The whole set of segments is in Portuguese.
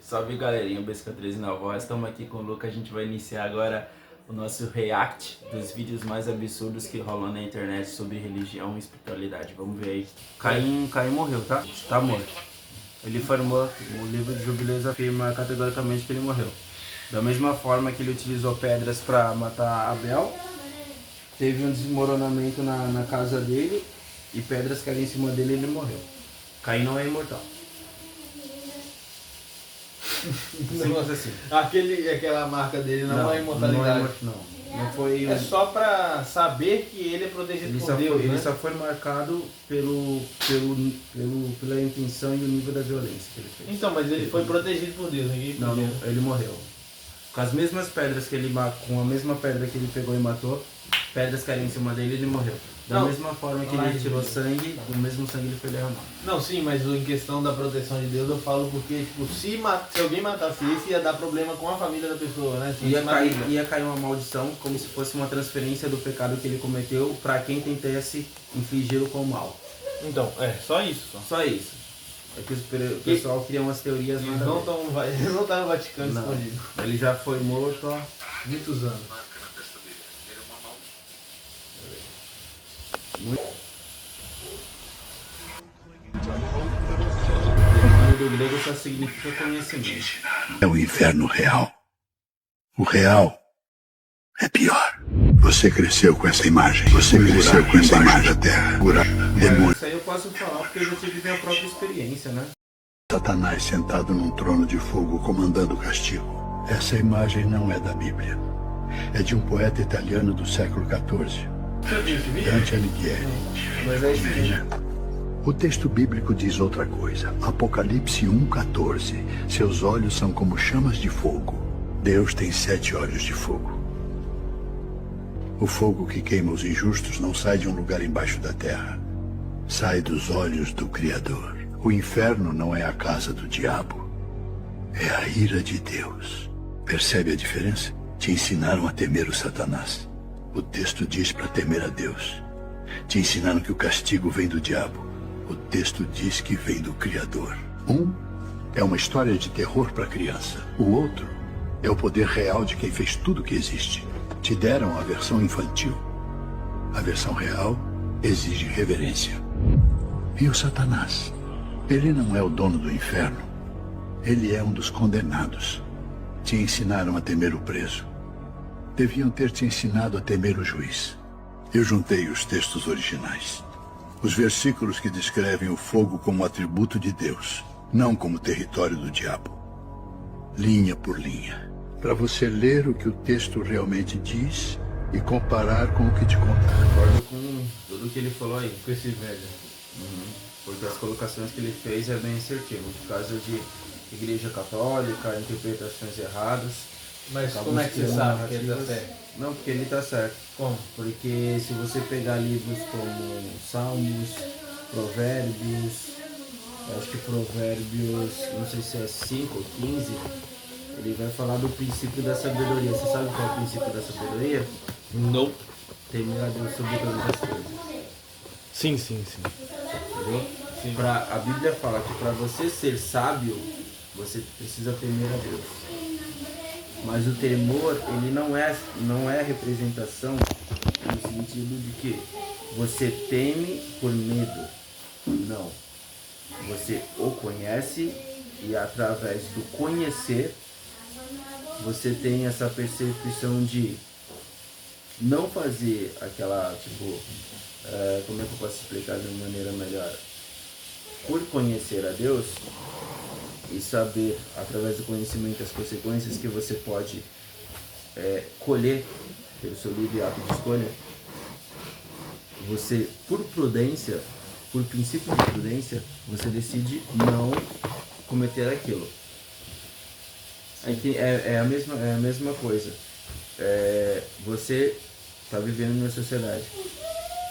Salve galerinha, BSK13 na voz, estamos aqui com o Luca, a gente vai iniciar agora o nosso react dos vídeos mais absurdos que rolam na internet sobre religião e espiritualidade. Vamos ver aí. Caim morreu, tá? Tá morto. Ele formou, o livro de Jubileus afirma categoricamente que ele morreu. Da mesma forma que ele utilizou pedras para matar Abel, teve um desmoronamento na casa dele e pedras caíram em cima dele e ele morreu. Caim não é imortal. Simples assim. Aquela marca dele não é imortalidade. Não foi. É só pra saber que ele é protegido por Deus, ele né? só foi marcado pela intenção e o nível da violência que ele fez. Então, mas ele foi protegido por Deus, ninguém Não, ele morreu. Com as mesmas pedras que ele com a mesma pedra que ele pegou e matou, pedras caíram em cima dele e ele morreu. Da mesma forma que ele tirou sangue, do mesmo sangue ele foi derramado. Não, sim, mas em questão da proteção de Deus eu falo porque, tipo, se alguém matasse esse, ia dar problema com a família da pessoa, né? Ia cair uma maldição, como se fosse uma transferência do pecado que ele cometeu para quem tentasse infligi-lo com o mal. Então, só isso. Só isso. É que o pessoal cria umas teorias Eles não estão no Vaticano escondido. Ele já foi morto há muitos anos. Do grego só significa conhecimento. É o inferno real. O real é pior. Você cresceu com essa imagem. Você cresceu com essa imagem da terra. Demônio. Isso aí eu posso falar porque eu já tive minha própria experiência, né? Satanás sentado num trono de fogo comandando o castigo. Essa imagem não é da Bíblia. É de um poeta italiano do século XIV. Dante Alighieri. Mas é isso mesmo. O texto bíblico diz outra coisa. Apocalipse 1,14. Seus olhos são como chamas de fogo. Deus tem 7 olhos de fogo. O fogo que queima os injustos não sai de um lugar embaixo da terra. Sai dos olhos do Criador. O inferno não é a casa do diabo. É a ira de Deus. Percebe a diferença? Te ensinaram a temer o Satanás. O texto diz para temer a Deus. Te ensinaram que o castigo vem do diabo. O texto diz que vem do Criador. Um é uma história de terror para criança. O outro é o poder real de quem fez tudo que existe. Te deram a versão infantil. A versão real exige reverência. E o Satanás? Ele não é o dono do inferno. Ele é um dos condenados. Te ensinaram a temer o preso. Deviam ter te ensinado a temer o juiz. Eu juntei os textos originais. Os versículos que descrevem o fogo como atributo de Deus, não como território do diabo. Linha por linha. Para você ler o que o texto realmente diz e comparar com o que te contaram. Concordo com tudo que ele falou aí. Com esse velho. Porque as colocações que ele fez é bem assertivo. Por causa de igreja católica, interpretações erradas. Mas como é que você sabe que ele tá certo? Não, porque ele tá certo. Como? Porque se você pegar livros como Salmos, Provérbios, acho que Provérbios, não sei se é 5 ou 15, ele vai falar do princípio da sabedoria. Você sabe qual é o princípio da sabedoria? Não. Temer a Deus sobre todas as coisas. Sim. Entendeu? Sim. A Bíblia fala que para você ser sábio, você precisa temer a Deus. Mas o temor, ele não é representação no sentido de que você teme por medo. Não. Você o conhece e através do conhecer, você tem essa percepção de não fazer aquela, como é que eu posso explicar de uma maneira melhor? Por conhecer a Deus e saber, através do conhecimento, as consequências que você pode colher pelo seu livre ato de escolha, você, por prudência, por princípio de prudência, você decide não cometer aquilo. É a mesma coisa. Você está vivendo numa sociedade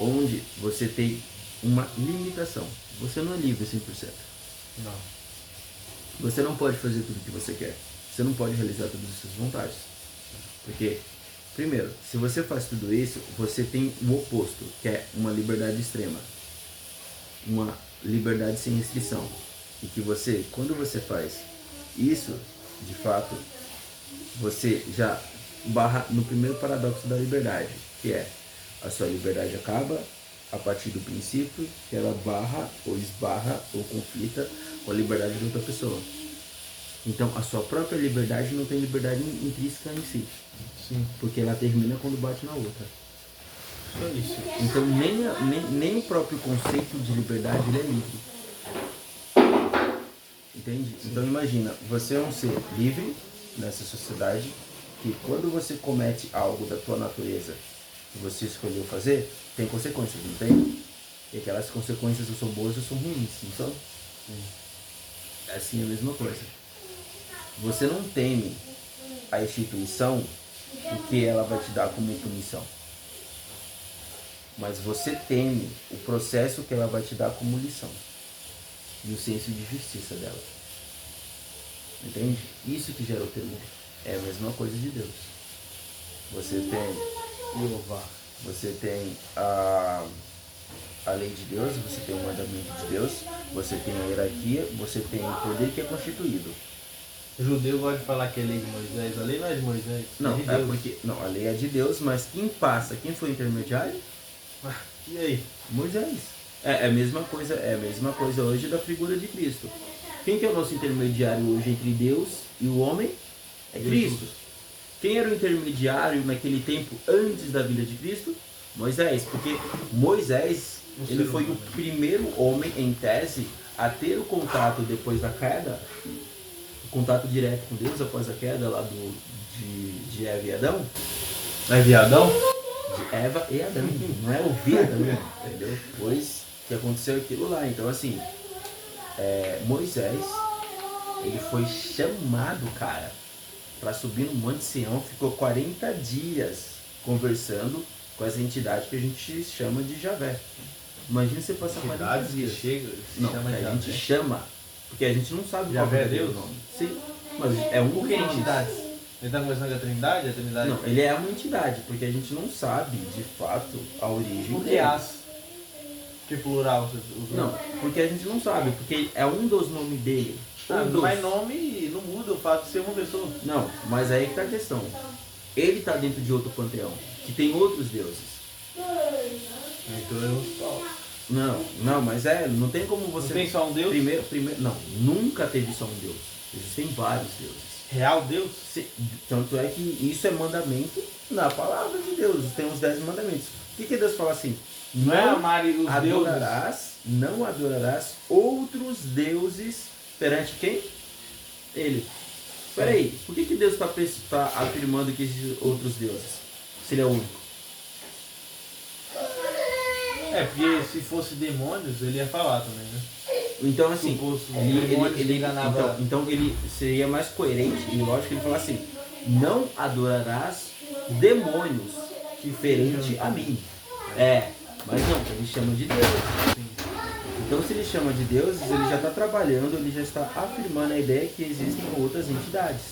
onde você tem uma limitação. Você não é livre 100%. Não. Você não pode fazer tudo o que você quer. Você não pode realizar todas as suas vontades. Porque, primeiro, se você faz tudo isso, você tem o oposto, que é uma liberdade extrema. Uma liberdade sem restrição. E que você, quando você faz isso, de fato, você já barra no primeiro paradoxo da liberdade, que é a sua liberdade acaba a partir do princípio que ela barra ou esbarra ou conflita com a liberdade de outra pessoa. Então a sua própria liberdade não tem liberdade intrínseca em si. Sim. Porque ela termina quando bate na outra. Só isso. Então nem o próprio conceito de liberdade ele é livre. Entende? Sim. Então imagina, você é um ser livre nessa sociedade que quando você comete algo da tua natureza que você escolheu fazer, tem consequências, não tem? E aquelas consequências ou são boas ou são ruins, não são? É assim a mesma coisa. Você não teme a instituição porque ela vai te dar como punição. Mas você teme o processo que ela vai te dar como lição. E o senso de justiça dela. Entende? Isso que gera o temor. É a mesma coisa de Deus. Você tem a lei de Deus, você tem o mandamento de Deus, você tem a hierarquia, você tem o poder que é constituído. O judeu gosta de falar que é lei de Moisés. A lei não é de Moisés. Não, é de Deus. porque não, a lei é de Deus, mas quem passa, quem foi o intermediário? E aí? Moisés. É a mesma coisa hoje da figura de Cristo. Quem que é o nosso intermediário hoje entre Deus e o homem? É Cristo. Quem era o intermediário naquele tempo antes da vinda de Cristo? Moisés. Porque Moisés, ele foi o primeiro homem, em tese, a ter o contato depois da queda, o contato direto com Deus após a queda lá de Eva e Adão. Eva e Adão? De Eva e Adão. Não é ouvir Adão, entendeu? Depois que aconteceu aquilo lá. Então, assim, Moisés, ele foi chamado, cara, para subir no Monte Sião, ficou 40 dias conversando com essa entidade que a gente chama de Javé. Imagina você passar 40 dias. Não, a gente chama, porque a gente não sabe Javé qual é Deus? o nome. Sim, mas é um Por que entidades? Ele está conversando com a Trindade? A Trindade? Não, ele é uma entidade, porque a gente não sabe, de fato, a origem Por que dele. as? Que plural? Não, porque a gente não sabe, porque é um dos nomes dele. Mas nome não muda o fato de ser uma pessoa. Não, mas aí que tá a questão. Ele tá dentro de outro panteão, que tem outros deuses. Então eu falo. Não, mas não tem como você... Não tem só um Deus? Primeiro, não, nunca teve só um Deus. Existem vários deuses. Real Deus? Tanto é que isso é mandamento na palavra de Deus. Tem os 10 mandamentos. O que Deus fala assim? Não é amar os não adorarás outros deuses perante quem? Ele. Peraí, por que Deus está afirmando que existem outros deuses? Se ele é o único. Porque se fosse demônios, ele ia falar também, né? Então, assim, ele enganava. Então ele seria mais coerente e lógico que ele fala assim: não adorarás demônios diferente a mim. Mas não, ele chama de Deus. Então, se ele chama de deuses, ele já está trabalhando, ele já está afirmando a ideia que existem outras entidades.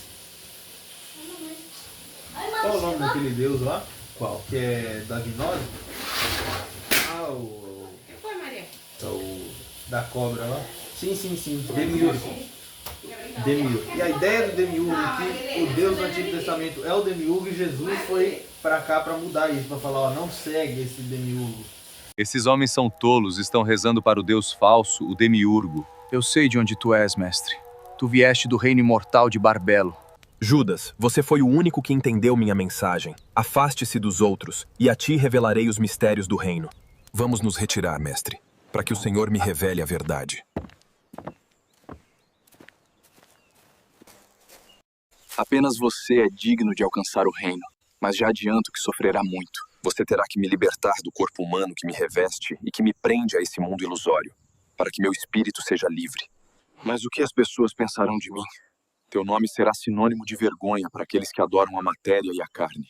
Qual o nome daquele deus lá? Qual? Que é da gnose? Quem foi, Maria? Da cobra lá? Sim. Demiurgo. E a ideia do Demiurgo é que o Deus do Antigo Testamento é o Demiurgo e Jesus foi pra cá pra mudar isso, pra falar, não segue esse Demiurgo. Esses homens são tolos, estão rezando para o Deus falso, o Demiurgo. Eu sei de onde tu és, mestre. Tu vieste do reino imortal de Barbelo. Judas, você foi o único que entendeu minha mensagem. Afaste-se dos outros, e a ti revelarei os mistérios do reino. Vamos nos retirar, mestre, para que o Senhor me revele a verdade. Apenas você é digno de alcançar o reino, mas já adianto que sofrerá muito. Você terá que me libertar do corpo humano que me reveste e que me prende a esse mundo ilusório, para que meu espírito seja livre. Mas o que as pessoas pensarão de mim? Teu nome será sinônimo de vergonha para aqueles que adoram a matéria e a carne.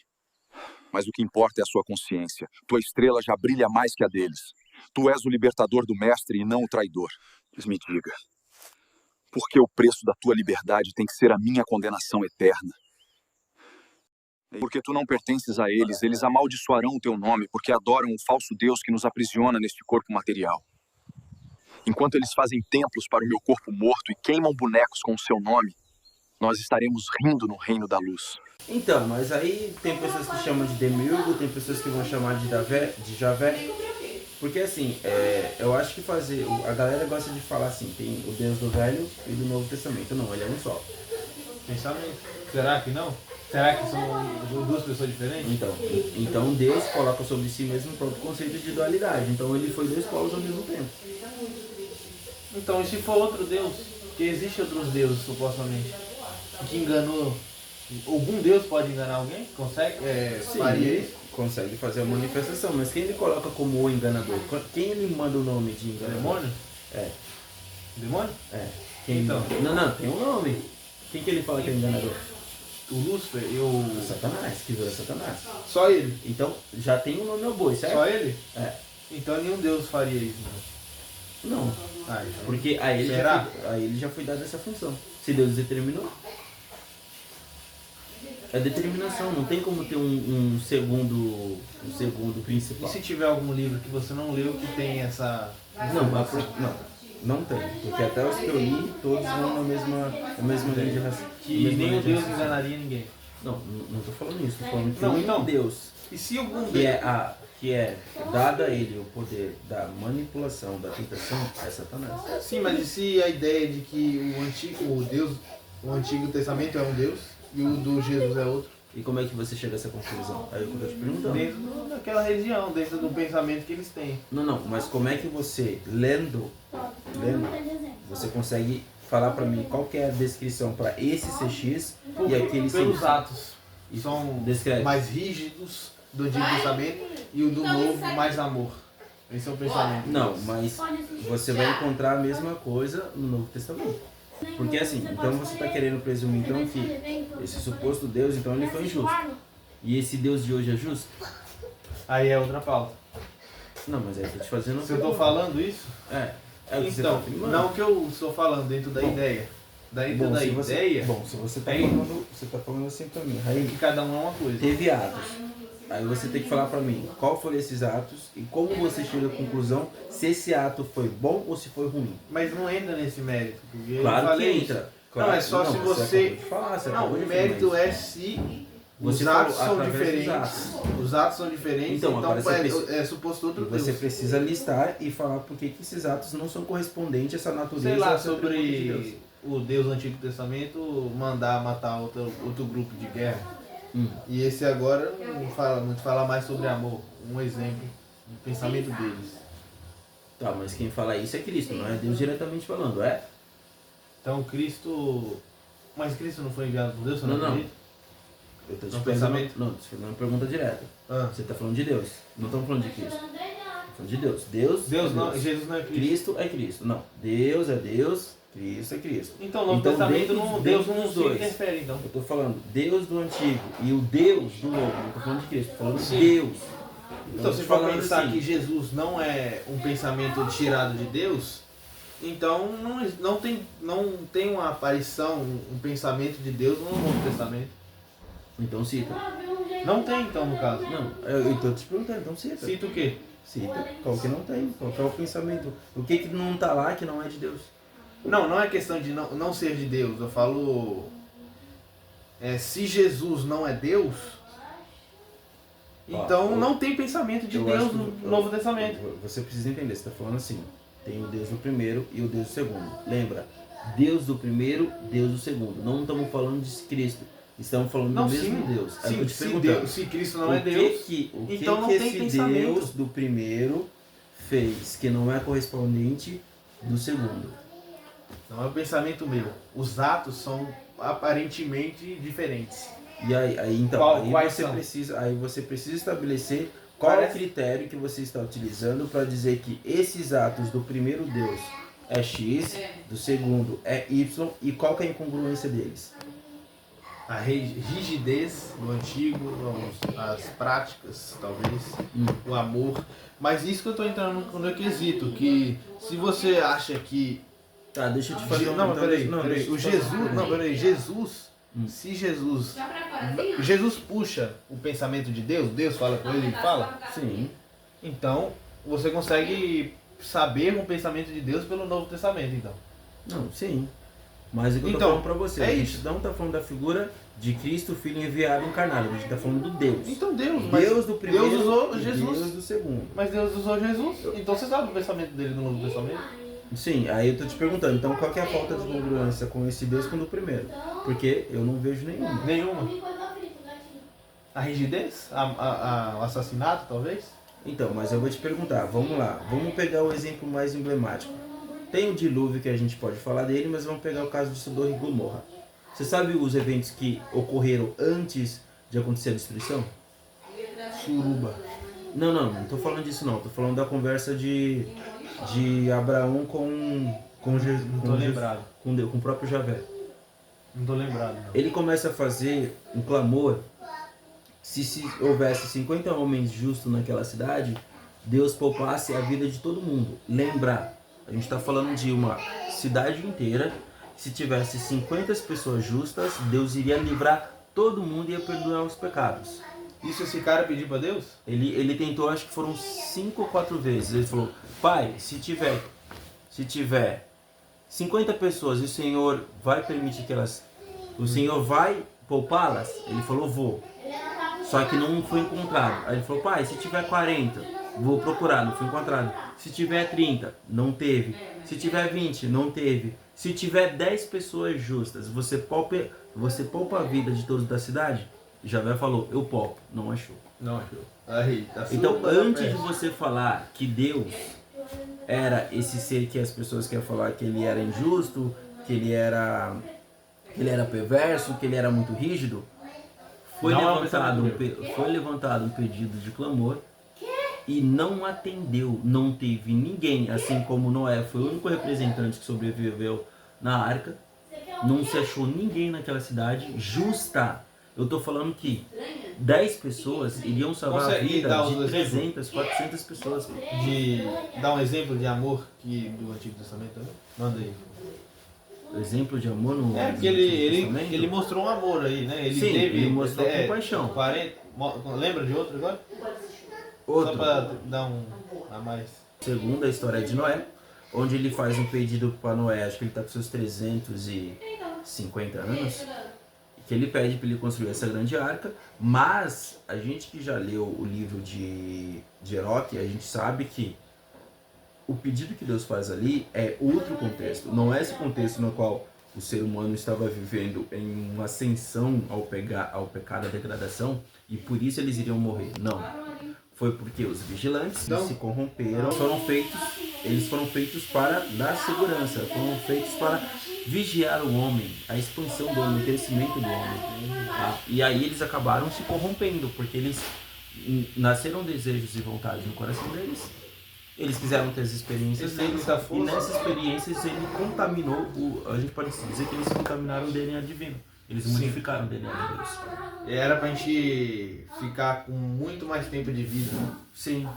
Mas o que importa é a sua consciência. Tua estrela já brilha mais que a deles. Tu és o libertador do mestre e não o traidor. Mas me diga, por que o preço da tua liberdade tem que ser a minha condenação eterna? Porque tu não pertences a eles, eles amaldiçoarão o teu nome, porque adoram o falso Deus que nos aprisiona neste corpo material. Enquanto eles fazem templos para o meu corpo morto e queimam bonecos com o seu nome, Nós estaremos rindo no reino da luz. Então, mas aí tem pessoas que chamam de demiurgo, tem pessoas que vão chamar de Javé. Porque assim, eu acho que a galera gosta de falar assim, tem o Deus do Velho e do Novo Testamento. Não, ele é um só. Pensamento. Será que não? Será que são duas pessoas diferentes? Então Deus coloca sobre si mesmo o próprio conceito de dualidade. Então ele foi dois polos ao mesmo tempo. Então, e se for outro Deus? Porque existem outros deuses, supostamente, que enganou. Algum Deus pode enganar alguém? Consegue? Faria isso? Consegue fazer a manifestação, mas quem ele coloca como o enganador? Quem ele manda o nome de enganador? Demônio? É. Demônio? É. Então. Não, tem um nome. Quem que ele fala que é enganador? O Lúcifer e o... Satanás, que vira Satanás. Só ele? Então já tem um nome ao boi, certo? Só ele? É. Então nenhum Deus faria isso, né? Não. Ah, então... Porque a ele, Será? a ele já foi dada essa função. Se Deus determinou. É determinação, não tem como ter um segundo E principal. se tiver algum livro que você não leu que tem essa... Não tem. Porque até os que eu li, todos vão na mesma linha de raciocínio. Que nenhum Deus enganaria ninguém. Não tô falando isso. Tô falando que Não, o então. único Deus E se algum que é dado a ele o poder da manipulação, da tentação, é Satanás. Sim, mas e se a ideia de que o Antigo Testamento é um Deus e o do Jesus é outro? E como é que você chega a essa conclusão? Aí eu tô te perguntando. Dentro daquela religião, dentro do pensamento que eles têm. Não, mas como é que você, lendo, você consegue falar pra mim qual que é a descrição para esse CX e aquele Pelos CX? atos. São Descreve. mais rígidos do Antigo Testamento e o do Novo mais amor. Esse é o pensamento. Não, mas você vai encontrar a mesma coisa no Novo Testamento. Porque assim, então você está querendo presumir então que esse suposto Deus, então ele foi injusto. E esse Deus de hoje é justo? Aí é outra pauta. Não, mas aí eu tô te fazendo... Se eu estou falando isso, É o que você então, tá afirmando. não que eu estou falando dentro da ideia. Dentro da ideia, se você tá tem- falando, você tá falando assim pra mim, aí que cada um é uma coisa. teve atos. Aí você tem que falar pra mim qual foram esses atos e como você chega à conclusão se esse ato foi bom ou se foi ruim. Mas não entra nesse mérito. Porque eu Claro que falei entra. isso. Claro, não, é só se acabou você. de falar, você Não, acabou de o mérito afirmar é isso. se Você os atos falou são através dos diferentes. atos. Os atos são diferentes, Então, então, agora você precisa- é suposto outro Deus. Você precisa listar e falar por que que esses atos não são correspondentes a essa natureza. Sei lá, essa atributo de Deus. sobre o Deus do Antigo Testamento mandar matar outro grupo de guerra. E esse agora não fala muito, fala mais sobre amor. Um exemplo do pensamento deles. Tá, mas quem fala isso é Cristo, não é Deus diretamente falando, é? Então Cristo. Mas Cristo não foi enviado por Deus? Você Não. acredita? Eu tô te No fazendo, pensamento? não, tô te fazendo uma pergunta direta. Ah. Você tá falando de Deus, não estamos falando de Cristo. Tô falando de Deus. Deus Deus é não, Deus. Jesus não é Cristo. Cristo é Cristo. Não, Deus é Deus, Cristo é Cristo. Então, no Novo Então, Testamento, dentro- não, dentro Deus não dos se dois. interfere, então. Eu tô falando Deus do Antigo e o Deus do Novo. Não tô falando de Cristo, tô falando de Sim. Deus. Então, eu se tô for falando pensar assim, que Jesus não é um pensamento tirado de Deus, então não tem uma aparição, um pensamento de Deus no Novo Testamento. então cita. Não tem, então, no caso. Não, eu tô te perguntando, então cita. Cita o quê? Cita. Qual que não tem? Qual que é o pensamento? O que que não tá lá que não é de Deus? Não é questão de não ser de Deus. Eu falo... se Jesus não é Deus, então Ó, não tem pensamento de eu Deus acho no que- Novo Testamento. Você precisa entender, você está falando assim, tem o Deus do primeiro e o Deus do segundo. Lembra, Deus do primeiro, Deus do segundo. Não estamos falando de Cristo, estamos falando Não, do mesmo sim, Deus. Aí eu sim, tô te se, perguntando, Deus, se Cristo não é Deus, então não que tem esse pensamento. Deus do primeiro fez que não é correspondente do segundo? não é o pensamento meu. Os atos são aparentemente diferentes. E aí então, Quais você são? precisa estabelecer qual é o Parece- critério que você está utilizando para dizer que esses atos do primeiro Deus é X, do segundo é Y, e qual que é a incongruência deles? A rigidez do antigo, as práticas, talvez, o amor. Mas isso que eu estou entrando no quesito, que se você acha que... Tá, deixa eu te fazer Não, mas peraí, deixa peraí. eu O te fazer Jesus, uma não, peraí, Jesus, se Jesus... Já pra fora, assim, ó. Jesus puxa o pensamento de Deus, Deus fala com ele, ele fala. Sim, Então, você consegue saber o pensamento de Deus pelo Novo Testamento, então. não, sim. Mas o que eu tô Então, falando pra você, é a gente isso. não tá falando da figura de Cristo, Filho enviado encarnado, a gente tá falando do Deus. Então Deus, mas Deus do primeiro Deus usou e Jesus. Deus do segundo. Mas Deus usou Jesus. Então você sabe o pensamento dele no Novo Testamento? Sim, aí eu tô te perguntando, então qual que é a falta de congruência com esse Deus com o do primeiro? Porque eu não vejo nenhuma. Nenhuma. A rigidez? O assassinato, talvez? Então, mas eu vou te perguntar, vamos lá, vamos pegar o exemplo mais emblemático. Tem o dilúvio que a gente pode falar dele, mas vamos pegar o caso de Sodoma e Gomorra. Você sabe os eventos que ocorreram antes de acontecer a destruição? Suruba. Não tô falando disso não, tô falando da conversa de Abraão com Jesus. Não tô lembrado. Com Deus, com o próprio Javé. Não tô lembrado, não. Ele começa a fazer um clamor. Se houvesse 50 homens justos naquela cidade, Deus poupasse a vida de todo mundo. Lembrar, a gente está falando de uma cidade inteira. Se tivesse 50 pessoas justas, Deus iria livrar todo mundo e ia perdoar os pecados. Isso esse cara pediu pra Deus? Ele tentou, acho que foram 5 ou 4 vezes. Ele falou: Pai, se tiver 50 pessoas e o Senhor vai permitir que elas... O Senhor vai poupá-las? Ele falou: vou. Só que não foi encontrado. Aí ele falou: Pai, se tiver 40, vou procurar, não foi encontrado. Se tiver 30, não teve. Se tiver 20, não teve. Se tiver 10 pessoas justas, você poupa a vida de todos da cidade? Javé falou: eu poupo. Não achou. Não achou. Aí, tá Então, super antes de perto. você falar que Deus era esse ser que as pessoas querem falar que ele era injusto, que ele era perverso, que ele era muito rígido, foi Não é um levantado, pensamento foi levantado um pedido de clamor e não atendeu, não teve ninguém, assim como Noé foi o único representante que sobreviveu na arca, não se achou ninguém naquela cidade justa. Eu tô falando que 10 pessoas iriam salvar a Consegue vida dar de os 300, 400 pessoas. De dar um exemplo de amor do Antigo Testamento também? Manda aí. Exemplo de amor no É, porque Antigo Testamento? ele mostrou um amor aí, né? Ele Sim, teve, ele mostrou compaixão. 40, lembra de outro agora? Só Outro, pra dar um a mais. segundo a história de Noé, onde ele faz um pedido para Noé, acho que ele está com seus 350 anos, que ele pede para ele construir essa grande arca, mas a gente que já leu o livro de Enoque, a gente sabe que o pedido que Deus faz ali é outro contexto, não é esse contexto no qual o ser humano estava vivendo em uma ascensão ao pecado, à degradação, e por isso eles iriam morrer. Não. Foi porque os vigilantes Então, se corromperam, eles foram feitos para dar segurança, foram feitos para vigiar o homem, a expansão do homem, o crescimento do homem. Tá? E aí eles acabaram se corrompendo, porque eles nasceram desejos e vontades no coração deles. Eles quiseram ter as experiências deles, e nessas experiências ele contaminou, a gente pode dizer que eles contaminaram o DNA divino. Eles modificaram o DNA de Deus. Era pra gente ficar com muito mais tempo de vida. Sim.